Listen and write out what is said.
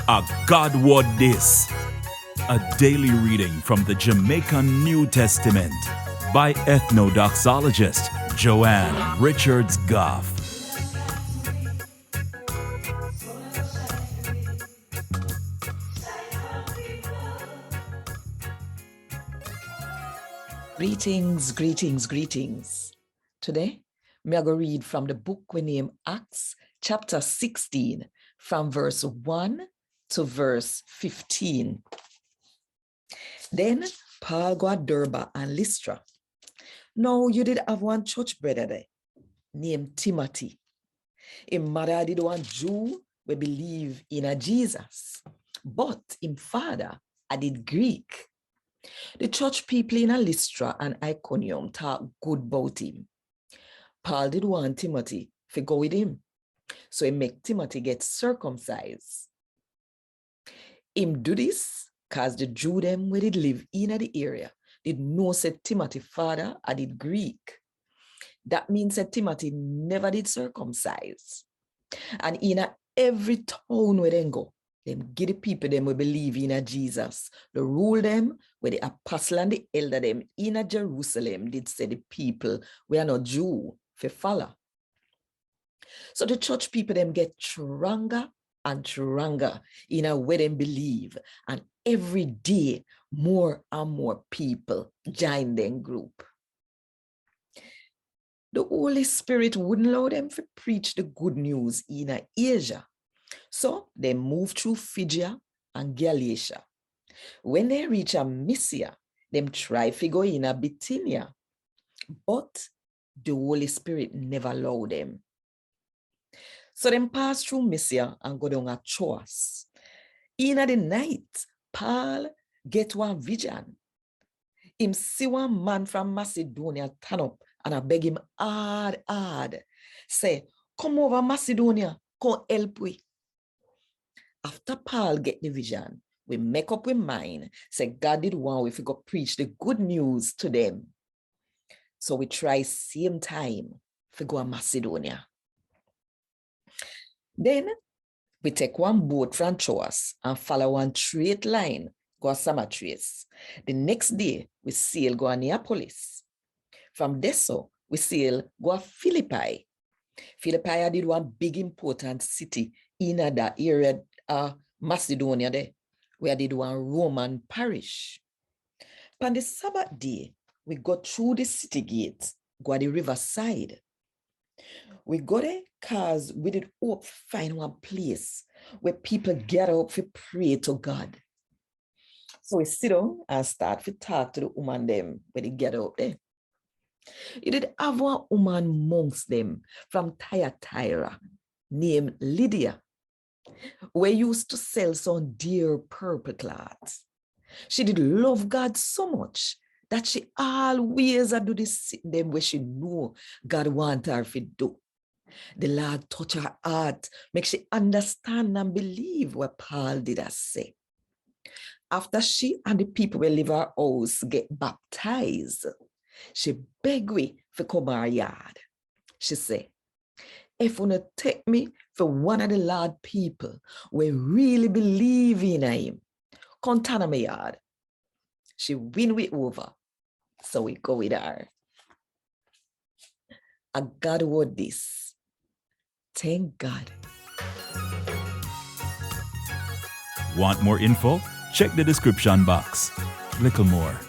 A God WOD This, a daily reading from the Jamaican New Testament by Ethnodoxologist Hyacinth Richards Goffe. Greetings. Today, me go read from the book we name Acts, chapter 16, from verse 1 to verse 15. Then Paul go at Derbe and Lystra. Now you did have one church brother there, named Timothy. His mother did one Jew we believe in a Jesus, but him father I did Greek. The church people in Lystra and Iconium talk good about him. Paul did want Timothy to go with him, so he make Timothy get circumcised. Him do this because the Jew them where did live in the area did know said Timothy father I did Greek. That means that Timothy never did circumcise. And in every town where they go, them give the people them will believe in a Jesus. The rule them where the apostle and the elder them in a Jerusalem did say the people we are not Jew for follow. So the church people them get stronger and stronger in a way them believe. And every day more and more people join them group. The Holy Spirit wouldn't allow them to preach the good news in Asia. So they moved through Phrygia and Galatia. When they reach Mysia, them try to go in Bithynia, but the Holy Spirit never allowed them. So them pass through Mysia and go down at Troas. In the night, Paul get one vision. Him see one man from Macedonia turn up and I beg him hard. Say, come over Macedonia, come help we. After Paul get the vision, we make up with mind, say God did want if we go preach the good news to them. So we try same time to go to Macedonia. Then we take one boat from Troas and follow one straight line, go to Samothrace. The next day, we sail go to Neapolis. From Deso, we sail go to Philippi. Philippi did one big important city in that area, Macedonia there, where they did one Roman parish. On the Sabbath day, we go through the city gates, go to the riverside. We go there because we did hope find one place where people get up to pray to God. So we sit down and start to talk to the woman them when they get up there. You did have one woman amongst them from Thyatira named Lydia, we used to sell some dear purple cloths. She did love God so much that she always do this them where she know God want her to do. The Lord touch her heart, make she understand and believe what Paul did say. After she and the people who live her house get baptized, she beg we for come our yard. She say, if you not take me for one of the Lord people we really believe in him, come turn on my yard. She win we over. So we go with her. A God WOD this. Thank God. Want more info? Check the description box. Little more.